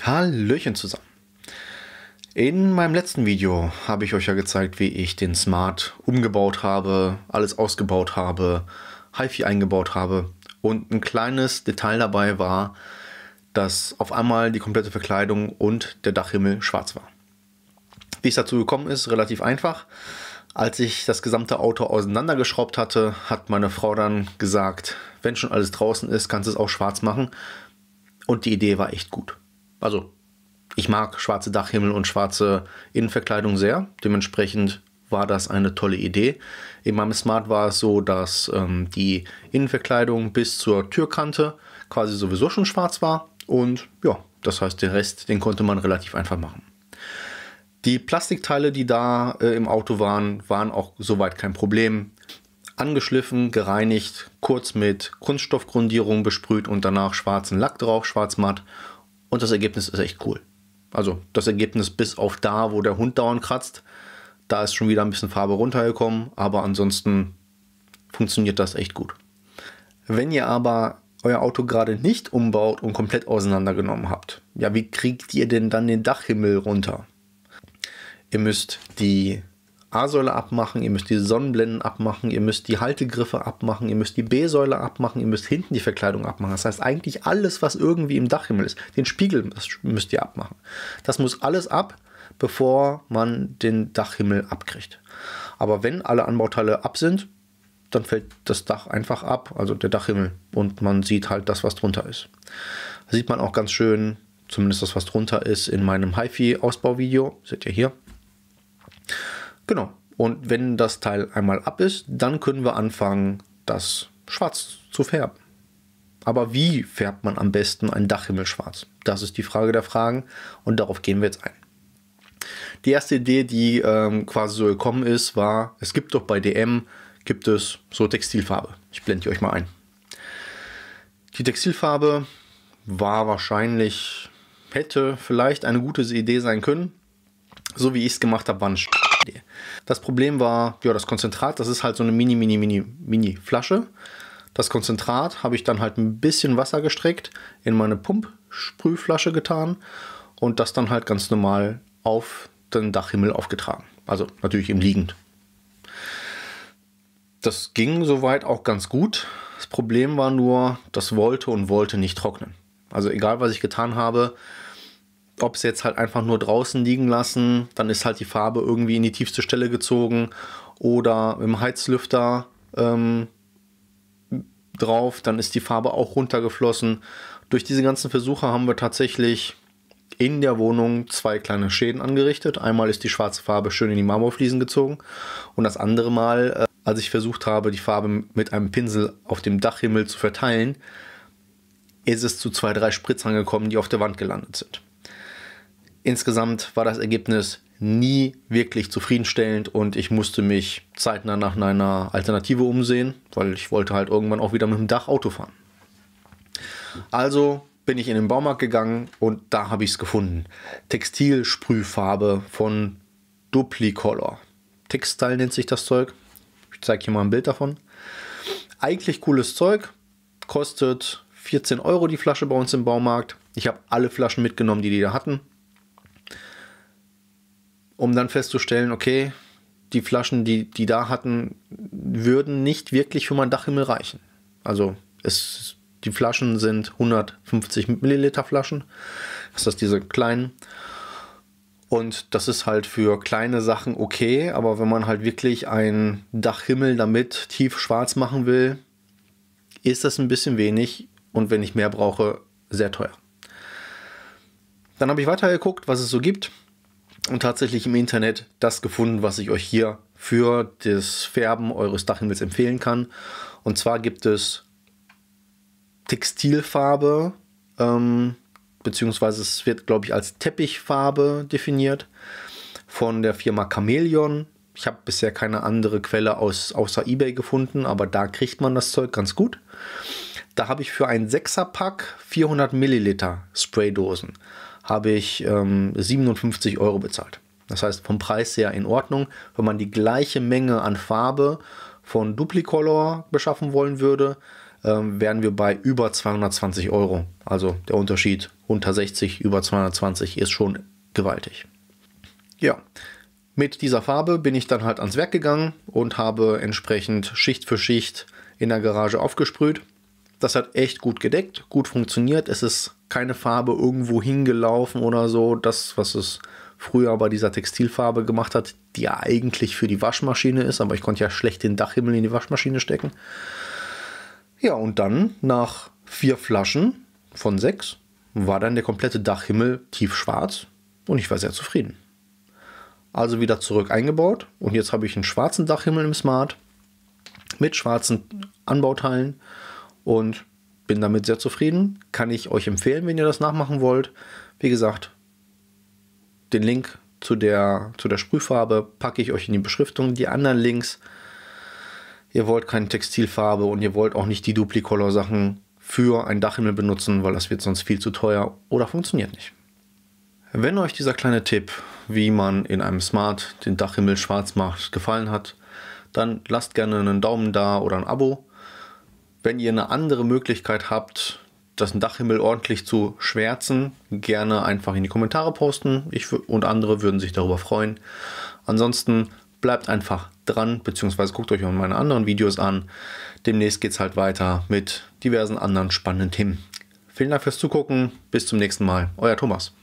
Hallöchen zusammen. In meinem letzten Video habe ich euch ja gezeigt, wie ich den Smart umgebaut habe, alles ausgebaut habe, HiFi eingebaut habe und ein kleines Detail dabei war, dass auf einmal die komplette Verkleidung und der Dachhimmel schwarz war. Wie es dazu gekommen ist, relativ einfach. Als ich das gesamte Auto auseinandergeschraubt hatte, hat meine Frau dann gesagt, wenn schon alles draußen ist, kannst du es auch schwarz machen. Und die Idee war echt gut. Also, ich mag schwarze Dachhimmel und schwarze Innenverkleidung sehr. Dementsprechend war das eine tolle Idee. In meinem Smart war es so, dass die Innenverkleidung bis zur Türkante quasi sowieso schon schwarz war. Und ja, das heißt, den Rest, den konnte man relativ einfach machen. Die Plastikteile, die da im Auto waren, waren auch soweit kein Problem. Angeschliffen, gereinigt, kurz mit Kunststoffgrundierung besprüht und danach schwarzen Lack drauf, schwarz-matt. Und das Ergebnis ist echt cool. Also das Ergebnis bis auf da, wo der Hund dauernd kratzt, da ist schon wieder ein bisschen Farbe runtergekommen, aber ansonsten funktioniert das echt gut. Wenn ihr aber euer Auto gerade nicht umbaut und komplett auseinandergenommen habt, ja, wie kriegt ihr denn dann den Dachhimmel runter? Ihr müsst die A-Säule abmachen, ihr müsst die Sonnenblenden abmachen, ihr müsst die Haltegriffe abmachen, ihr müsst die B-Säule abmachen, ihr müsst hinten die Verkleidung abmachen. Das heißt eigentlich alles, was irgendwie im Dachhimmel ist. Den Spiegel müsst ihr abmachen. Das muss alles ab, bevor man den Dachhimmel abkriegt. Aber wenn alle Anbauteile ab sind, dann fällt das Dach einfach ab, also der Dachhimmel, und man sieht halt das, was drunter ist. Das sieht man auch ganz schön, zumindest das, was drunter ist, in meinem HiFi-Ausbauvideo. Seht ihr hier. Genau, und wenn das Teil einmal ab ist, dann können wir anfangen, das schwarz zu färben. Aber wie färbt man am besten einen Dachhimmel schwarz? Das ist die Frage der Fragen und darauf gehen wir jetzt ein. Die erste Idee, die quasi so gekommen ist, war, es gibt doch bei DM, gibt es so Textilfarbe. Ich blende die euch mal ein. Die Textilfarbe war wahrscheinlich, hätte vielleicht eine gute Idee sein können. So wie ich es gemacht habe, war eine Idee. Das Problem war, ja, das Konzentrat, das ist halt so eine mini Flasche. Das Konzentrat habe ich dann halt ein bisschen Wasser gestreckt, in meine Pumpsprühflasche getan und das dann halt ganz normal auf den Dachhimmel aufgetragen. Also natürlich im Liegend. Das ging soweit auch ganz gut. Das Problem war nur, das wollte nicht trocknen. Also egal, was ich getan habe, ob es jetzt halt einfach nur draußen liegen lassen, dann ist halt die Farbe irgendwie in die tiefste Stelle gezogen oder im Heizlüfter drauf, dann ist die Farbe auch runtergeflossen. Durch diese ganzen Versuche haben wir tatsächlich in der Wohnung zwei kleine Schäden angerichtet. Einmal ist die schwarze Farbe schön in die Marmorfliesen gezogen und das andere Mal, als ich versucht habe, die Farbe mit einem Pinsel auf dem Dachhimmel zu verteilen, ist es zu 2-3 Spritzern gekommen, die auf der Wand gelandet sind. Insgesamt war das Ergebnis nie wirklich zufriedenstellend und ich musste mich zeitnah nach einer Alternative umsehen, weil ich wollte halt irgendwann auch wieder mit dem Dach Auto fahren. Also bin ich in den Baumarkt gegangen und da habe ich es gefunden. Textilsprühfarbe von Duplicolor. Textile nennt sich das Zeug. Ich zeige hier mal ein Bild davon. Eigentlich cooles Zeug. Kostet 14 € die Flasche bei uns im Baumarkt. Ich habe alle Flaschen mitgenommen, die da hatten. Um dann festzustellen, okay, die Flaschen, die da hatten, würden nicht wirklich für meinen Dachhimmel reichen. Also die Flaschen sind 150 Milliliter Flaschen. Das ist diese kleinen. Und das ist halt für kleine Sachen okay, aber wenn man halt wirklich einen Dachhimmel damit tief schwarz machen will, ist das ein bisschen wenig und wenn ich mehr brauche, sehr teuer. Dann habe ich weitergeguckt, was es so gibt. Und tatsächlich im Internet das gefunden, was ich euch hier für das Färben eures Dachhimmels empfehlen kann. Und zwar gibt es Textilfarbe, beziehungsweise es wird, glaube ich, als Teppichfarbe definiert von der Firma Chameleon. Ich habe bisher keine andere Quelle außer eBay gefunden, aber da kriegt man das Zeug ganz gut. Da habe ich für ein 6er-Pack 400 Milliliter Spraydosen habe ich 57 € bezahlt. Das heißt, vom Preis her in Ordnung. Wenn man die gleiche Menge an Farbe von Duplicolor beschaffen wollen würde, wären wir bei über 220 Euro. Also der Unterschied unter 60, über 220 ist schon gewaltig. Ja, mit dieser Farbe bin ich dann halt ans Werk gegangen und habe entsprechend Schicht für Schicht in der Garage aufgesprüht. Das hat echt gut gedeckt, gut funktioniert. Es ist keine Farbe irgendwo hingelaufen oder so. Das, was es früher bei dieser Textilfarbe gemacht hat, die ja eigentlich für die Waschmaschine ist, aber ich konnte ja schlecht den Dachhimmel in die Waschmaschine stecken. Ja, und dann nach 4 Flaschen von 6 war dann der komplette Dachhimmel tiefschwarz und ich war sehr zufrieden. Also wieder zurück eingebaut und jetzt habe ich einen schwarzen Dachhimmel im Smart mit schwarzen Anbauteilen und bin damit sehr zufrieden. Kann ich euch empfehlen, wenn ihr das nachmachen wollt. Wie gesagt, den Link zu der Sprühfarbe packe ich euch in die Beschriftung. Die anderen Links, ihr wollt keine Textilfarbe und ihr wollt auch nicht die Duplicolor-Sachen für einen Dachhimmel benutzen, weil das wird sonst viel zu teuer oder funktioniert nicht. Wenn euch dieser kleine Tipp, wie man in einem Smart den Dachhimmel schwarz macht, gefallen hat, dann lasst gerne einen Daumen da oder ein Abo. Wenn ihr eine andere Möglichkeit habt, das Dachhimmel ordentlich zu schwärzen, gerne einfach in die Kommentare posten. Ich und andere würden sich darüber freuen. Ansonsten bleibt einfach dran, beziehungsweise guckt euch auch meine anderen Videos an. Demnächst geht es halt weiter mit diversen anderen spannenden Themen. Vielen Dank fürs Zugucken. Bis zum nächsten Mal. Euer Thomas.